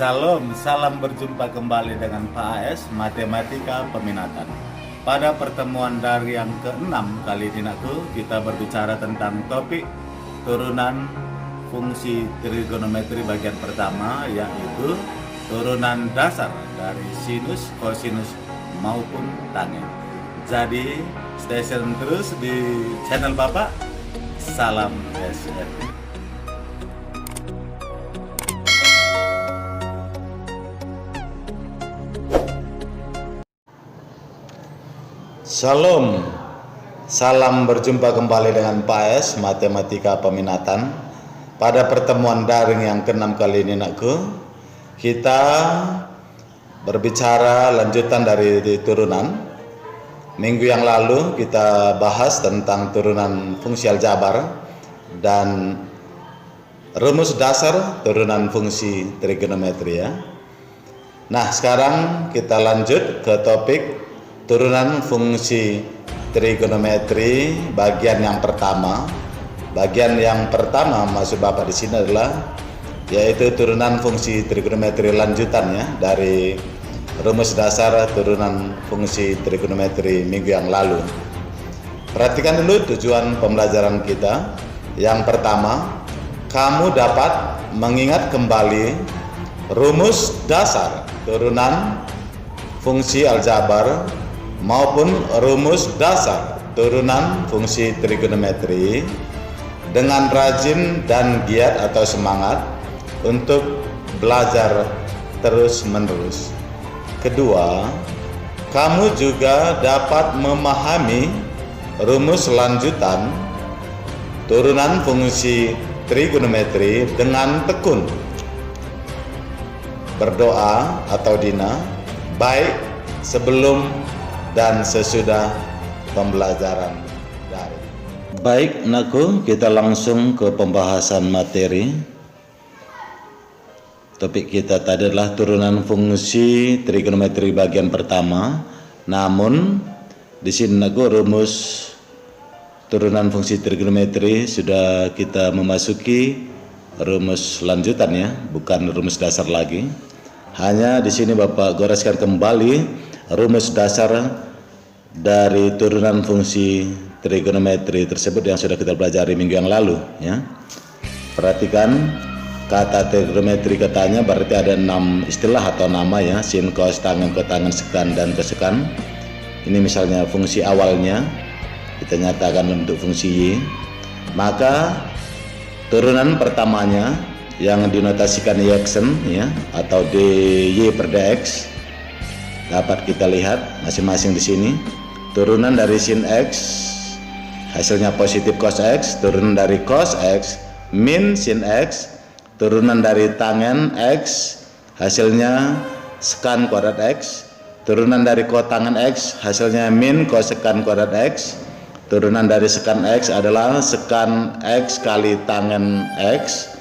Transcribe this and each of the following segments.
Salam, salam berjumpa kembali dengan Pak AS Matematika Peminatan. Pada pertemuan dari yang ke-6 kali ini kita berbicara tentang topik turunan fungsi trigonometri bagian pertama, yaitu turunan dasar dari sinus, kosinus maupun tangen. Jadi stay tune terus di channel Bapak. Salam SR. Shalom, salam berjumpa kembali dengan Pak AS Matematika Peminatan. Pada pertemuan daring yang ke-6 kali ini kita berbicara lanjutan dari turunan. Minggu yang lalu kita bahas tentang turunan fungsi aljabar dan rumus dasar turunan fungsi trigonometri ya. Nah, sekarang kita lanjut ke topik turunan fungsi trigonometri bagian yang pertama. Bagian yang pertama maksud Bapak di sini adalah yaitu turunan fungsi trigonometri lanjutannya dari rumus dasar turunan fungsi trigonometri minggu yang lalu. Perhatikan dulu tujuan pembelajaran kita. Yang pertama, kamu dapat mengingat kembali rumus dasar turunan fungsi aljabar maupun rumus dasar turunan fungsi trigonometri dengan rajin dan giat atau semangat untuk belajar terus-menerus. Kedua, kamu juga dapat memahami rumus lanjutan turunan fungsi trigonometri dengan tekun. Berdoa atau dina baik sebelum dan sesudah pembelajaran daring. Baik, kita langsung ke pembahasan materi. Topik kita tadi adalah turunan fungsi trigonometri bagian pertama. Namun di sini rumus turunan fungsi trigonometri sudah kita memasuki rumus lanjutan ya, bukan rumus dasar lagi. Hanya di sini Bapak goreskan kembali rumus dasar dari turunan fungsi trigonometri tersebut yang sudah kita pelajari minggu yang lalu ya. Perhatikan kata trigonometri, katanya berarti ada 6 istilah atau nama ya: sin, cos, tangen, kotangen, sekan, dan kosekan. Ini misalnya fungsi awalnya kita nyatakan bentuk fungsi y, maka turunan pertamanya yang dinotasikan yxn ya atau dy per dx dapat kita lihat masing-masing di sini. Turunan dari sin x hasilnya positif cos x, turunan dari cos x min sin x, turunan dari tangen x hasilnya sekan kuadrat x, turunan dari kotangen x hasilnya min kosekan kuadrat x, turunan dari sekan x adalah sekan x kali tangen x,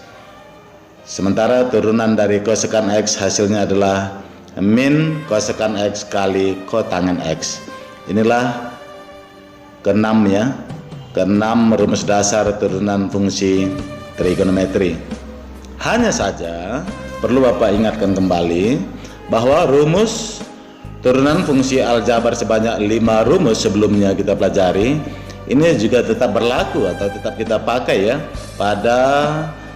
sementara turunan dari kosekan x hasilnya adalah min kosekan x kali kotangen x. Inilah keenam ya, keenam rumus dasar turunan fungsi trigonometri. Hanya saja perlu Bapak ingatkan kembali bahwa rumus turunan fungsi aljabar sebanyak 5 rumus sebelumnya kita pelajari ini juga tetap berlaku atau tetap kita pakai ya pada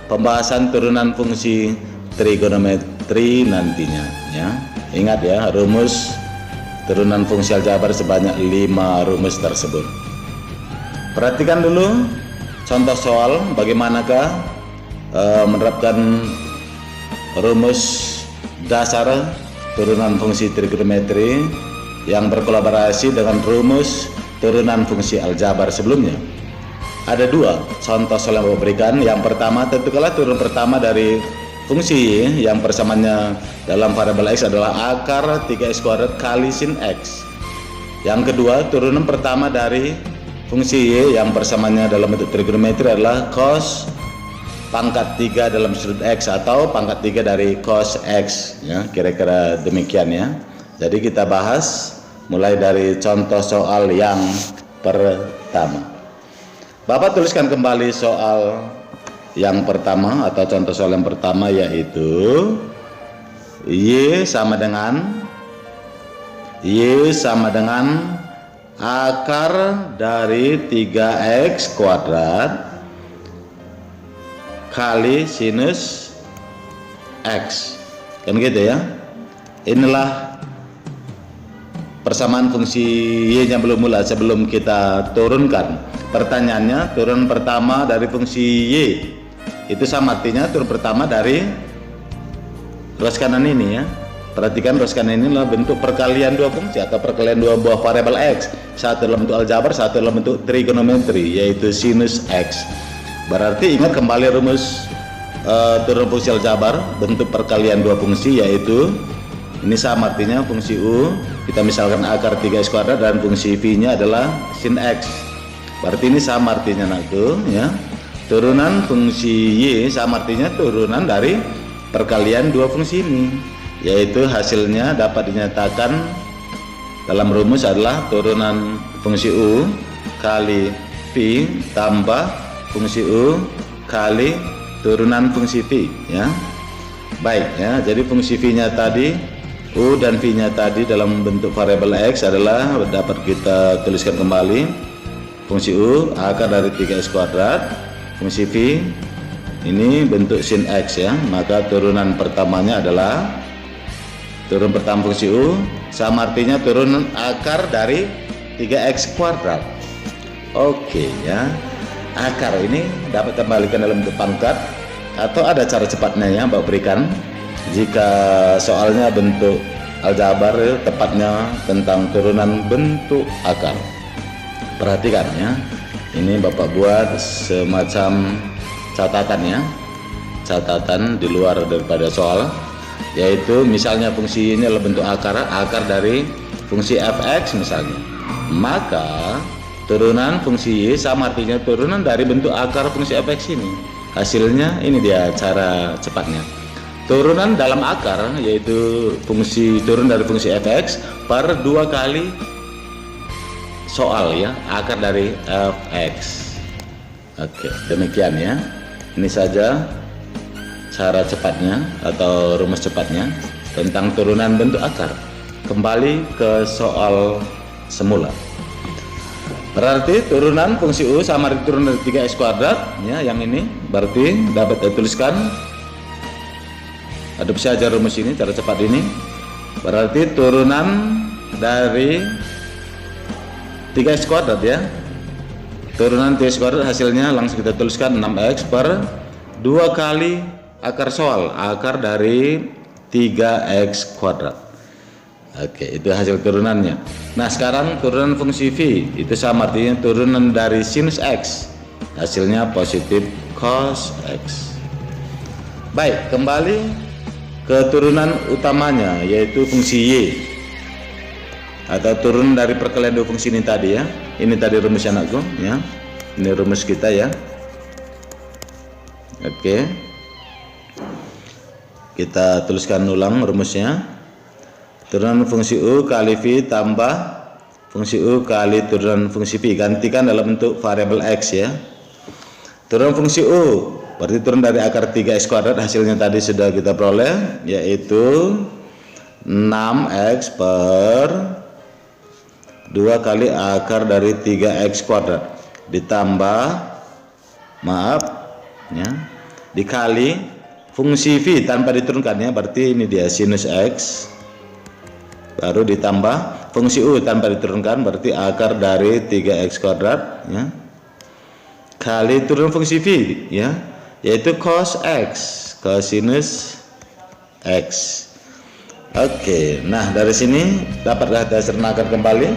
pembahasan turunan fungsi trigonometri nantinya ya. Ingat ya, rumus turunan fungsi aljabar sebanyak 5 rumus tersebut. Perhatikan dulu contoh soal bagaimanakah menerapkan rumus dasar turunan fungsi trigonometri yang berkolaborasi dengan rumus turunan fungsi aljabar sebelumnya. Ada 2 contoh soal yang diberikan. Yang pertama, tentukanlah turunan pertama dari fungsi y yang persamaannya dalam variabel x adalah akar 3x kuadrat kali sin x. Yang kedua, turunan pertama dari fungsi y yang persamaannya dalam bentuk trigonometri adalah cos pangkat 3 dalam sudut x atau pangkat 3 dari cos x ya, kira-kira demikian ya. Jadi kita bahas mulai dari contoh soal yang pertama. Bapak tuliskan kembali soal yang pertama atau contoh soal yang pertama, yaitu Y sama dengan akar dari 3x kuadrat kali sinus x, kan gitu ya. Inilah persamaan fungsi y nya belum mula sebelum kita turunkan. Pertanyaannya, turunan pertama dari fungsi y itu sama, artinya turunan pertama dari ruas kanan ini ya. Perhatikan ruas kanan ini adalah bentuk perkalian dua fungsi atau perkalian dua buah variabel x, satu dalam bentuk aljabar, satu dalam bentuk trigonometri, yaitu sinus x. Berarti ingat kembali rumus turunan fungsi aljabar, bentuk perkalian dua fungsi, yaitu ini sama, artinya fungsi u kita misalkan akar 3x kuadrat dan fungsi v nya adalah sin x. Berarti ini sama artinya anakku ya. Turunan fungsi y sama artinya turunan dari perkalian dua fungsi ini, yaitu hasilnya dapat dinyatakan dalam rumus adalah turunan fungsi u kali v tambah fungsi u kali turunan fungsi v ya. Baik ya, jadi fungsi v nya tadi, u dan v nya tadi dalam bentuk variabel x adalah dapat kita tuliskan kembali. Fungsi u akar dari 3x kuadrat, fungsi v ini bentuk sin x ya. Maka turunan pertamanya adalah turunan pertama fungsi u sama artinya turunan akar dari 3x kuadrat. Oke ya, akar ini dapat kembalikan dalam bentuk pangkat atau ada cara cepatnya ya Mbak berikan. Jika soalnya bentuk aljabar, tepatnya tentang turunan bentuk akar. Perhatikan ya, ini Bapak buat semacam catatan ya, catatan di luar daripada soal, yaitu misalnya fungsi ini adalah bentuk akar dari fungsi fx misalnya, maka turunan fungsi y sama artinya turunan dari bentuk akar fungsi fx ini. Hasilnya ini dia cara cepatnya, turunan dalam akar yaitu fungsi turun dari fungsi fx per 2 kali soal ya, akar dari fx. Oke, demikian ya. Ini saja cara cepatnya atau rumus cepatnya tentang turunan bentuk akar. Kembali ke soal semula. Berarti turunan fungsi u sama turunan dari 3x kuadrat ya, yang ini berarti dapat dituliskan, adopsi aja rumus ini, cara cepat ini. Berarti turunan dari 3x kuadrat ya, turunan 3x kuadrat hasilnya langsung kita tuliskan 6x per 2 kali akar soal, akar dari 3x kuadrat. Oke, itu hasil turunannya. Nah sekarang turunan fungsi v itu sama artinya turunan dari sinus x, hasilnya positif cos x. Baik, kembali ke turunan utamanya yaitu fungsi y atau turun dari perkalian dua fungsi ini tadi ya. Ini tadi rumus anakku ya, ini rumus kita ya. Oke, kita tuliskan ulang rumusnya. Turunan fungsi u kali v tambah fungsi u kali turunan fungsi v, gantikan dalam bentuk variabel x ya. Turunan fungsi u berarti turun dari akar 3x kuadrat, hasilnya tadi sudah kita peroleh yaitu 6x per 2 kali akar dari 3x kuadrat ditambah ya, dikali fungsi v tanpa diturunkan ya, berarti ini dia sinus x, baru ditambah fungsi u tanpa diturunkan berarti akar dari 3x kuadrat ya, kali turun fungsi v ya, yaitu cos x, cosinus x. Oke, nah dari sini dapat dasarkan kembali.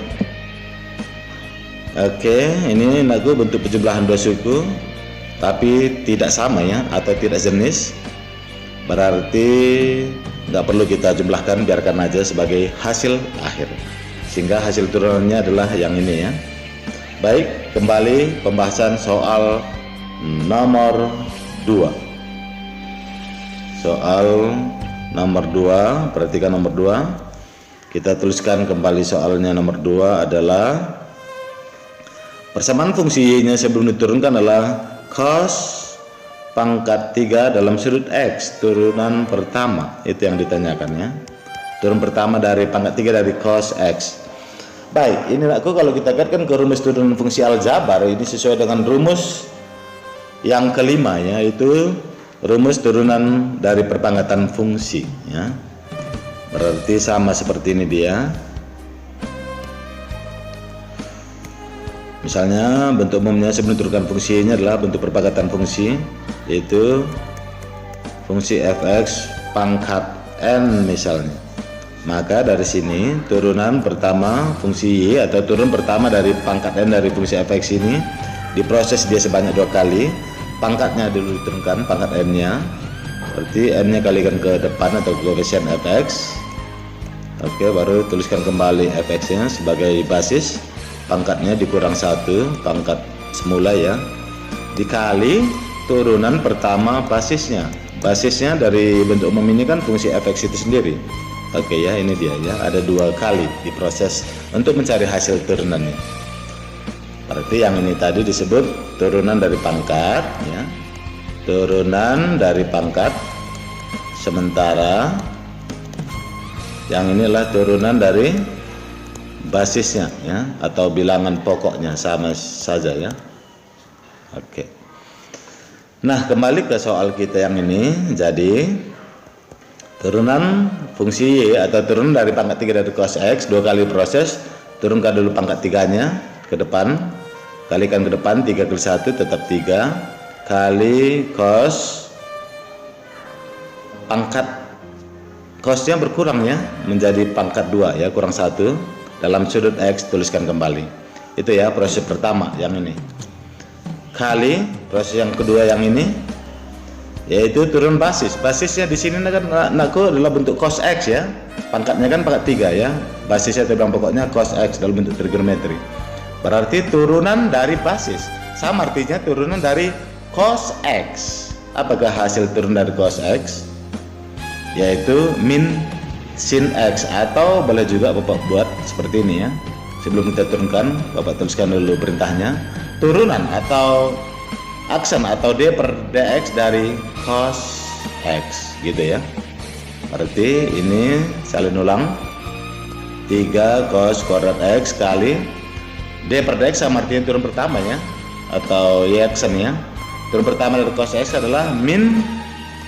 Oke, ini aku bentuk penjumlahan dua suku tapi tidak sama ya, atau tidak jenis, berarti nggak perlu kita jumlahkan, biarkan aja sebagai hasil akhir, sehingga hasil turunannya adalah yang ini ya. Baik, kembali pembahasan soal nomor 2. Soal nomor 2, perhatikan nomor 2. Kita tuliskan kembali soalnya. Nomor 2 adalah persamaan fungsi y nya sebelum diturunkan adalah cos pangkat 3 dalam sudut X, turunan pertama, itu yang ditanyakan ya. Turun pertama dari pangkat 3 dari cos X. Baik, ini aku kalau kita kaitkan ke rumus turunan fungsi aljabar, ini sesuai dengan rumus yang kelima, yaitu rumus turunan dari perpangkatan fungsi ya. Berarti sama seperti ini dia. Misalnya bentuk umumnya sebelum turunkan fungsinya adalah bentuk perpangkatan fungsi, yaitu fungsi fx pangkat n misalnya. Maka dari sini turunan pertama fungsi y atau turun pertama dari pangkat n dari fungsi fx ini diproses dia sebanyak 2 kali. Pangkatnya dulu diturunkan, pangkat n nya, berarti n nya kalikan ke depan atau koefisien fx. Oke, baru tuliskan kembali fx nya sebagai basis, pangkatnya dikurang 1 pangkat semula ya, dikali turunan pertama basisnya. Basisnya dari bentuk umum ini kan fungsi fx itu sendiri. Oke ya, ini dia ya, ada 2 kali diproses untuk mencari hasil turunannya. Berarti yang ini tadi disebut turunan dari pangkat ya, turunan dari pangkat, sementara yang inilah turunan dari basisnya ya, atau bilangan pokoknya, sama saja ya. Oke. Nah, kembali ke soal kita yang ini. Jadi turunan fungsi y atau turunan dari pangkat 3 dari cos x, 2 kali proses, turunkan dulu pangkat 3 nya ke depan, kalikan ke depan, 3 kali 1 tetap 3 kali cos, pangkat cosnya berkurang ya, menjadi pangkat 2 ya, kurang 1 dalam sudut X, tuliskan kembali. Itu ya proses pertama yang ini, kali proses yang kedua yang ini, yaitu turun basis. Basisnya di sini kan nakku adalah bentuk cos X ya, pangkatnya kan pangkat 3 ya, basisnya atau pokoknya cos X dalam bentuk trigonometri. Berarti turunan dari basis sama artinya turunan dari cos X. Apakah hasil turun dari cos X? Yaitu min sin X, atau boleh juga Bapak buat seperti ini ya. Sebelum kita turunkan, Bapak tuliskan dulu perintahnya, turunan atau aksen atau d per dx dari cos X gitu ya. Berarti ini salin ulang, 3 cos kuadrat X kali d per dx sama artinya turun pertama ya, atau y aksen ya. Turun pertama dari cos X adalah min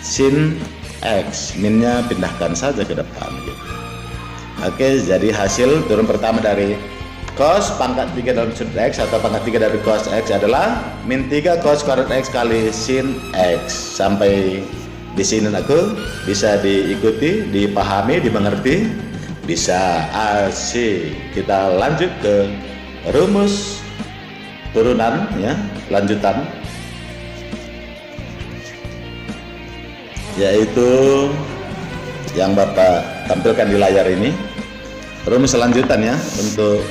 sin X, minnya pindahkan saja ke depan gitu. Oke, jadi hasil turun pertama dari cos pangkat 3 dalam sudut X atau pangkat 3 dari cos X adalah min 3 cos kuadrat X kali sin X. Sampai di sini aku bisa diikuti, dipahami, dimengerti, bisa asik. Kita lanjut ke rumus turunan ya, lanjutan, yaitu yang Bapak tampilkan di layar ini, rumus lanjutan ya untuk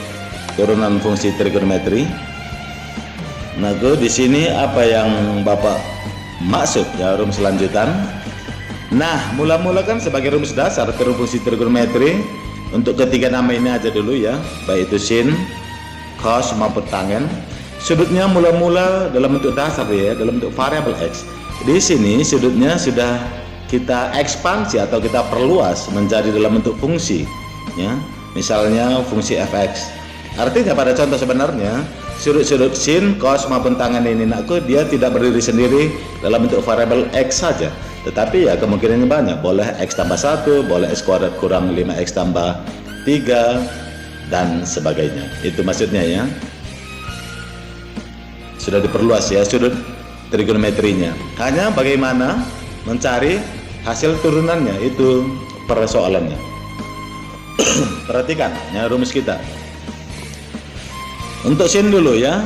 turunan fungsi trigonometri. Nah, di sini apa yang Bapak maksud ya rumus lanjutan? Nah, mula-mula kan sebagai rumus dasar turun fungsi trigonometri, untuk ketiga nama ini aja dulu ya, baik itu sin, cos maupun tangen. Sudutnya mula-mula dalam bentuk dasar ya, dalam bentuk variabel x. Di sini sudutnya sudah kita ekspansi atau kita perluas menjadi dalam bentuk fungsi ya. Misalnya fungsi fx. Artinya pada contoh sebenarnya sudut-sudut sin, cos maupun tangen ini nakku dia tidak berdiri sendiri dalam bentuk variabel x saja, tetapi ya kemungkinannya banyak. Boleh x tambah 1, boleh x kuadrat kurang 5x tambah 3 dan sebagainya. Itu maksudnya ya. Sudah diperluas ya sudut trigonometrinya. Hanya bagaimana mencari hasil turunannya, itu persoalannya. Perhatikan ya rumus kita. Untuk sin dulu ya,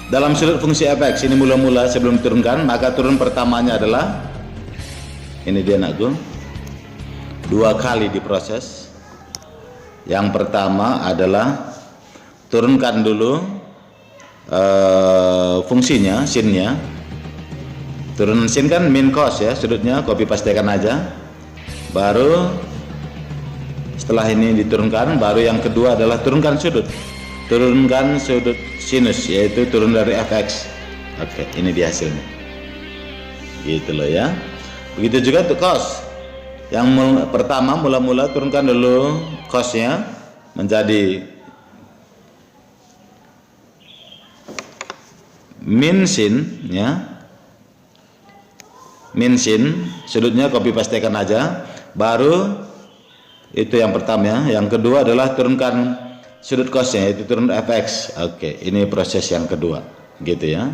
dalam sudut fungsi fx ini mula-mula sebelum diturunkan, maka turun pertamanya adalah ini dia nakku, 2 kali diproses. Yang pertama adalah turunkan dulu fungsinya, sinnya. Turunan sin kan min cos ya, sudutnya copy pastekan aja. Baru setelah ini diturunkan, baru yang kedua adalah turunkan sudut. Turunkan sudut sinus, yaitu turun dari fx. Oke, ini dia hasilnya. gitu loh ya. Begitu juga untuk cos. Yang pertama mula-mula turunkan dulu cosnya menjadi min sin ya. Min sin, sudutnya copy pastekan aja. Baru itu yang pertama ya. Yang kedua adalah turunkan sudut cosnya, yaitu turun fx. Oke, ini proses yang kedua gitu ya.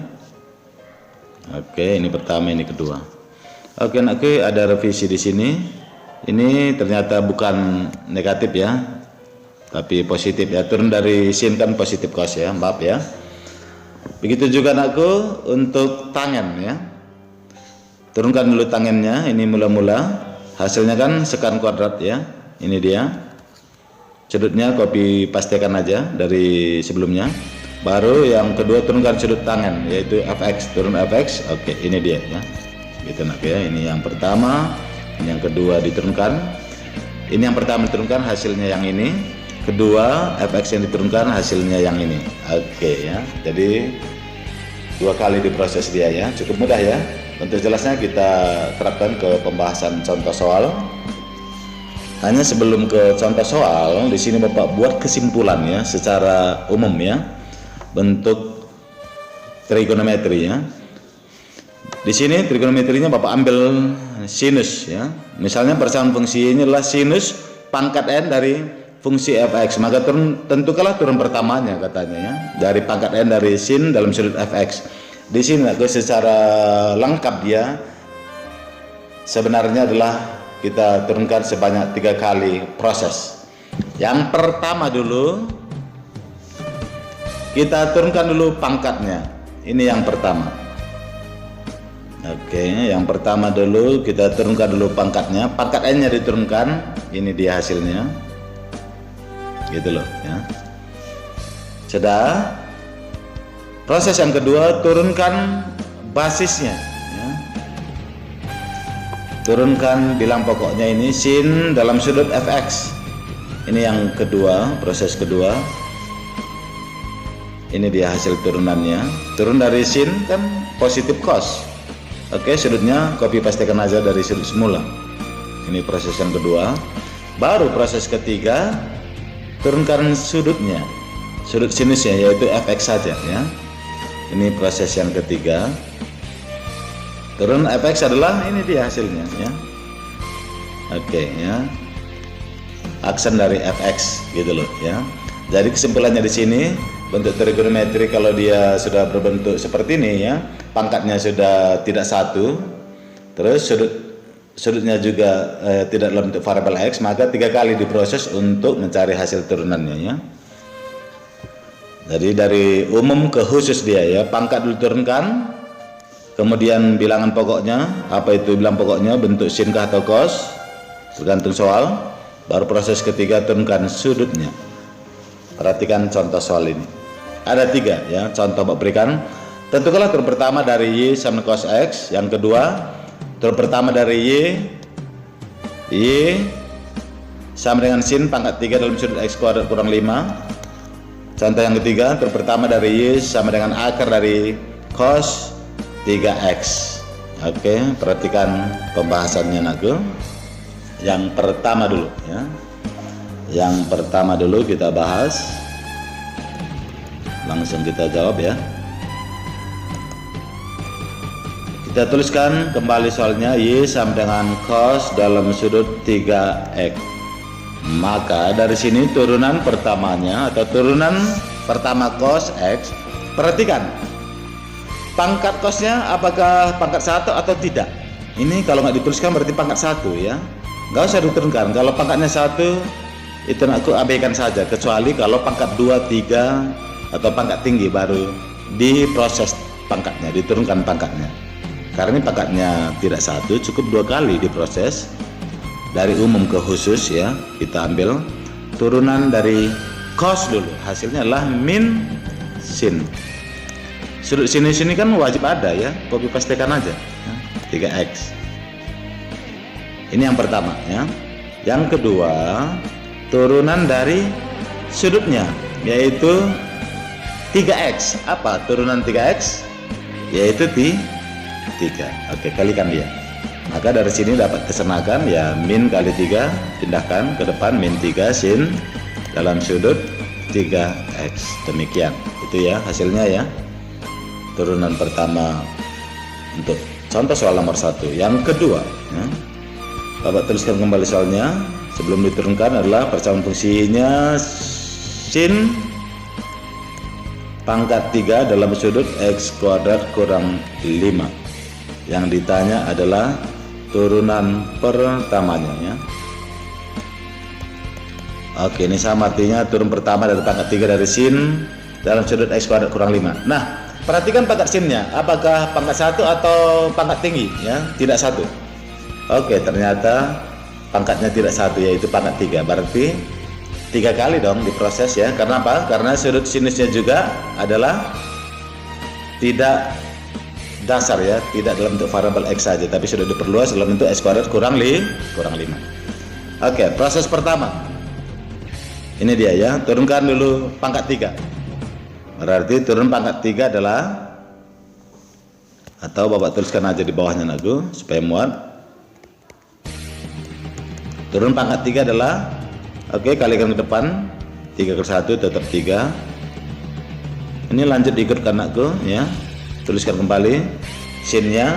Oke, ini pertama, ini kedua. Oke, ada revisi di sini. Ini ternyata bukan negatif ya, tapi positif ya. Turun dari sin kan positif cos ya, maaf ya. Begitu juga anakku untuk tangan ya. Turunkan dulu tangannya, ini mula-mula. Hasilnya kan sekan kuadrat ya. Ini dia. Sudutnya copy pastekan aja dari sebelumnya. Baru yang kedua turunkan sudut tangan, yaitu fx, turun fx. Oke, ini dia ya. Gitu nak ya. Ini yang pertama, ini yang kedua diturunkan. Ini yang pertama diturunkan, hasilnya yang ini. Kedua fx yang diturunkan, hasilnya yang ini. Oke ya. Jadi dua kali diproses dia ya. Cukup mudah ya. Untuk jelasnya kita terapkan ke pembahasan contoh soal. Hanya sebelum ke contoh soal, di sini Bapak buat kesimpulan ya secara umum ya. Bentuk trigonometri ya. Di sini trigonometrinya Bapak ambil sinus ya. Misalnya persamaan fungsi ini adalah sinus pangkat n dari fungsi fx, maka tentukanlah turun pertamanya katanya ya. Dari pangkat n dari sin dalam sudut fx. Di sini secara lengkap dia sebenarnya adalah kita turunkan sebanyak 3 kali proses. Yang pertama dulu kita turunkan dulu pangkatnya. Ini yang pertama. Oke, yang pertama dulu kita turunkan dulu pangkatnya. Pangkat n-nya diturunkan. Ini dia hasilnya. Gitu loh ya. Sudah. Proses yang kedua, turunkan basisnya ya. Turunkan bilang pokoknya ini sin dalam sudut fx. Ini yang kedua, proses kedua. Ini dia hasil turunannya. Turun dari sin kan positif cos. Oke, sudutnya copy pastekan aja dari sudut semula. Ini proses yang kedua. Baru proses ketiga, turunkan sudutnya, sudut sinusnya, yaitu fx saja ya. Ini proses yang ketiga. Turun fx adalah ini dia hasilnya ya. Oke ya. Aksen dari fx gitu loh ya. Jadi kesimpulannya di sini, bentuk trigonometri kalau dia sudah berbentuk seperti ini ya, pangkatnya sudah tidak satu, terus sudutnya juga tidak dalam bentuk variabel x, maka 3 kali diproses untuk mencari hasil turunannya ya. Jadi dari umum ke khusus dia ya, pangkat dulu turunkan, kemudian bilangan pokoknya, apa itu bilangan pokoknya, bentuk sin kah atau cos, tergantung soal. Baru proses ketiga turunkan sudutnya. Perhatikan contoh soal ini. Ada 3 ya, contoh Bapak berikan. Tentukanlah turun pertama dari y sama cos x. Yang kedua, turun pertama dari y sama dengan sin pangkat 3 dalam sudut x kuadrat kurang 5. Contoh yang ketiga, turun pertama dari y sama dengan akar dari cos 3x. Oke, perhatikan pembahasannya nakku. Yang pertama dulu ya. Yang pertama dulu kita bahas. Langsung kita jawab ya. Kita tuliskan kembali soalnya, y sama dengan cos dalam sudut 3x. Maka dari sini turunan pertamanya atau turunan pertama cos x, perhatikan pangkat cosnya apakah pangkat 1 atau tidak. Ini kalau nggak dituliskan berarti pangkat 1 ya, nggak usah diturunkan. Kalau pangkatnya 1 itu aku abaikan saja, kecuali kalau pangkat 2, 3 atau pangkat tinggi baru diproses pangkatnya, diturunkan pangkatnya. Karena ini pangkatnya tidak 1, cukup 2 kali diproses. Dari umum ke khusus ya, kita ambil turunan dari cos dulu, hasilnya adalah min sin. Sudut sinus ini kan wajib ada ya, copy pastekan aja ya, 3x. Ini yang pertama ya. Yang kedua, turunan dari sudutnya, yaitu 3x. Apa turunan 3x? Yaitu 3. Oke, kalikan dia. Maka dari sini dapat kesenakan ya, min kali 3, pindahkan ke depan min 3 sin dalam sudut 3x. Demikian. Itu ya hasilnya ya. Turunan pertama untuk contoh soal nomor 1. Yang kedua, ya, Bapak tuliskan kembali soalnya. Sebelum diturunkan adalah persamaan fungsinya sin pangkat 3 dalam sudut x kuadrat kurang 5. Yang ditanya adalah turunan pertamanya ya. Oke, ini sama artinya turun pertama dari pangkat 3 dari sin dalam sudut x kuadrat kurang 5. Nah, perhatikan pangkat sinnya, apakah pangkat 1 atau pangkat tinggi ya? Tidak 1. Oke, ternyata pangkatnya tidak 1, yaitu pangkat 3. Berarti 3 kali dong diproses ya. Karena apa? Karena sudut sinusnya juga adalah tidak dasar ya, tidak dalam bentuk variabel x saja, tapi sudah diperluas dalam bentuk x kuadrat kurang 5. Oke, proses pertama. Ini dia ya, turunkan dulu pangkat 3. Berarti turun pangkat 3 adalah, atau Bapak tuliskan aja di bawahnya Nago supaya muat. Turun pangkat 3 adalah, oke, kalikan ke depan 3 ke 1 tetap 3. Ini lanjut ikutkan Nago ya. Tuliskan kembali sinnya.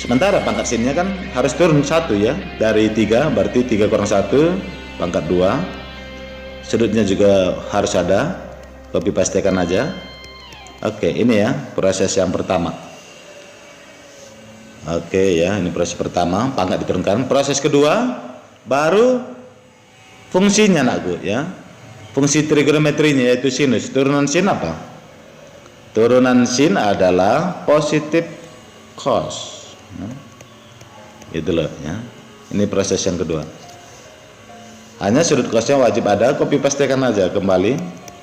Sementara pangkat sinnya kan harus turun 1 ya, dari 3, berarti 3 kurang 1 pangkat 2. Sudutnya juga harus ada, copy pastekan aja. Oke, ini ya proses yang pertama. Oke ya, ini proses pertama, pangkat diturunkan. Proses kedua baru fungsinya Nakku ya, fungsi trigonometrinya yaitu sinus. Turunan sin apa? Turunan sin adalah positif cos. Itu loh ya. Ini proses yang kedua. Hanya sudut cosnya wajib ada, copy pastekan aja kembali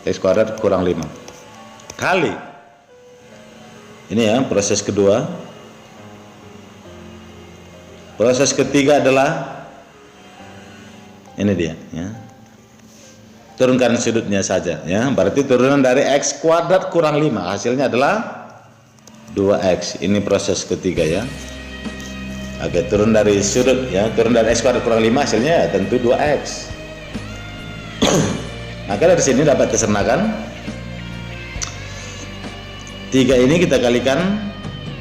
x kuadrat kurang 5 kali. Ini ya proses kedua. Proses ketiga adalah ini dia ya. Turunkan sudutnya saja ya. Berarti turunan dari x kuadrat kurang 5 hasilnya adalah 2x. Ini proses ketiga ya. Oke, turun dari sudut ya, turun dari x kuadrat kurang 5 hasilnya ya, tentu 2x. Maka dari sini dapat kesenakan 3 ini kita kalikan.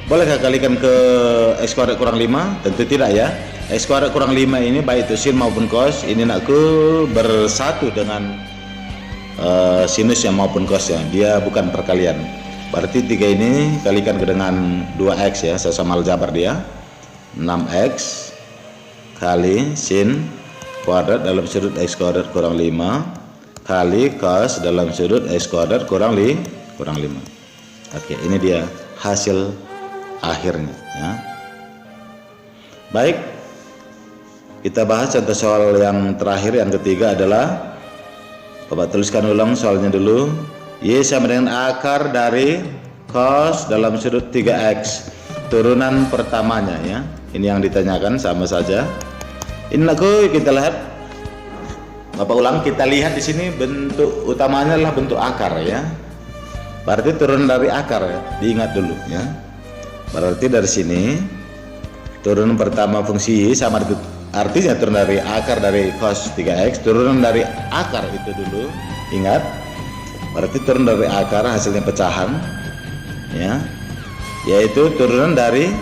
Bolehkah kalikan ke x kuadrat kurang 5? Tentu tidak ya. X kuadrat kurang 5 ini baik itu sin maupun cos ini Nakku bersatu dengan sinusnya maupun cosnya, dia bukan perkalian. Berarti 3 ini kalikan dengan 2x ya, sama aljabar dia 6x kali sin kuadrat dalam sudut x kuadrat kurang 5 kali cos dalam sudut x kuadrat kurang 5. Oke, ini dia hasil akhirnya ya. Baik, kita bahas contoh soal yang terakhir, yang ketiga adalah, Bapak tuliskan ulang soalnya dulu. Y sama dengan akar dari cos dalam sudut 3x. Turunan pertamanya ya. Ini yang ditanyakan, sama saja. Ini Nakku kita lihat. Bapak ulang, kita lihat di sini bentuk utamanya adalah bentuk akar ya. Berarti turun dari akar ya. Diingat dulu ya. Berarti dari sini turunan pertama fungsi Y sama itu. Artinya turun dari akar dari cos 3x, turunan dari akar itu dulu, ingat. Berarti turun dari akar hasilnya pecahan ya, yaitu turunan dari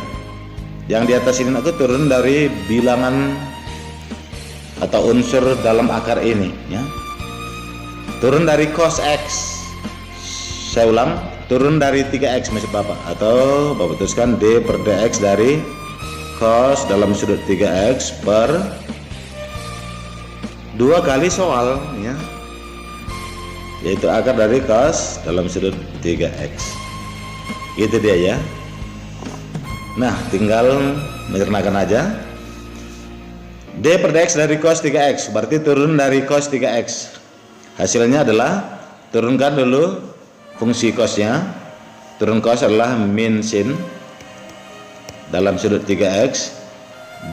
yang di atas ini, aku turun dari bilangan atau unsur dalam akar ini ya. Turun dari cos x, saya ulang, turun dari 3x maksud Bapak, atau Bapak tuliskan d per dx dari cos dalam sudut 3x per 2 kali soal ya, yaitu akar dari cos dalam sudut 3x. Itu dia ya. Nah, tinggal menyernakan aja. D per dx dari cos 3x berarti turun dari cos 3x. Hasilnya adalah, turunkan dulu fungsi cosnya. Turun cos adalah min sin dalam sudut 3x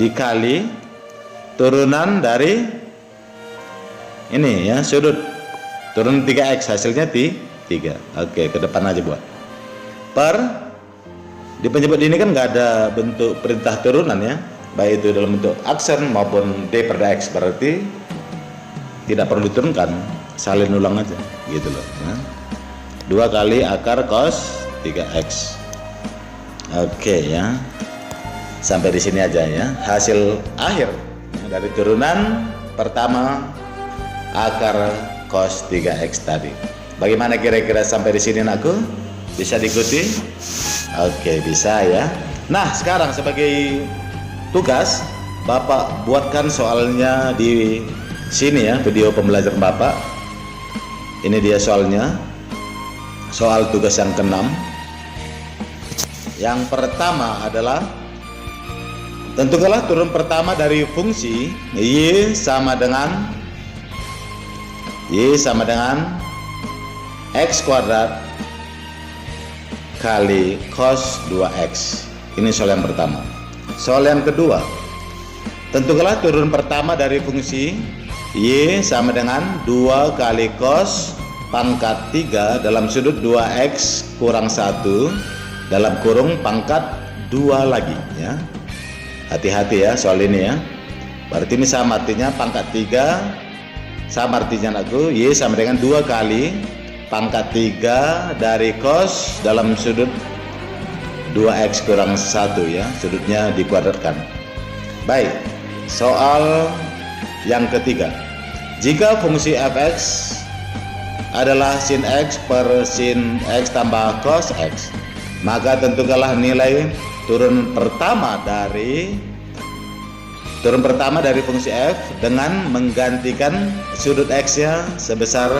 dikali turunan dari ini ya, sudut turun 3x hasilnya 3. Oke, ke depan aja buat per Di penjemput ini kan nggak ada bentuk perintah turunan ya, baik itu dalam bentuk aksen maupun D per X, berarti tidak perlu diturunkan, salin ulang aja gitu loh ya. 2 kali akar cos 3x. Oke ya, sampai di sini aja ya hasil akhir ya, dari turunan pertama akar cos 3x tadi. Bagaimana kira-kira sampai di sini anakku? Bisa diikuti? Oke, bisa ya. Nah, sekarang sebagai tugas Bapak buatkan soalnya di sini ya, video pembelajaran Bapak. Ini dia soalnya. Soal tugas yang ke-6. Yang pertama adalah tentukanlah turun pertama dari fungsi Y sama dengan X kuadrat kali cos 2x. Ini soal yang pertama. Soal yang kedua, tentukanlah turun pertama dari fungsi Y sama dengan 2 kali cos pangkat 3 dalam sudut 2x kurang 1 dalam kurung pangkat 2 lagi ya. Hati-hati ya soal ini ya. Berarti ini sama artinya pangkat 3 sama artinya aku Y sama dengan 2 kali pangkat 3 dari cos dalam sudut 2x kurang 1 ya, sudutnya dikuadratkan. Baik, soal yang ketiga. Jika fungsi fx adalah sin x per sin x tambah cos x, maka tentukanlah nilai turun pertama dari fungsi f dengan menggantikan sudut x-nya sebesar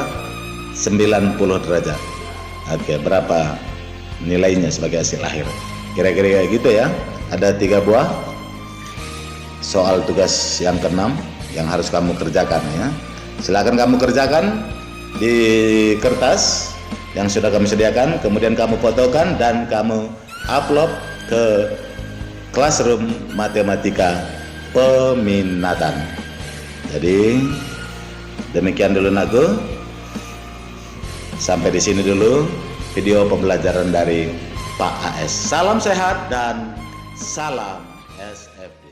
90 derajat. Oke, berapa nilainya sebagai hasil akhir? Kira-kira kayak gitu ya. Ada 3 buah soal tugas yang ke-6 yang harus kamu kerjakan ya. Silakan kamu kerjakan di kertas yang sudah kami sediakan, kemudian kamu fotokan dan kamu upload ke Classroom Matematika Peminatan. Jadi demikian dulu Nago. Sampai di sini dulu video pembelajaran dari Pak AS. Salam sehat dan salam SF.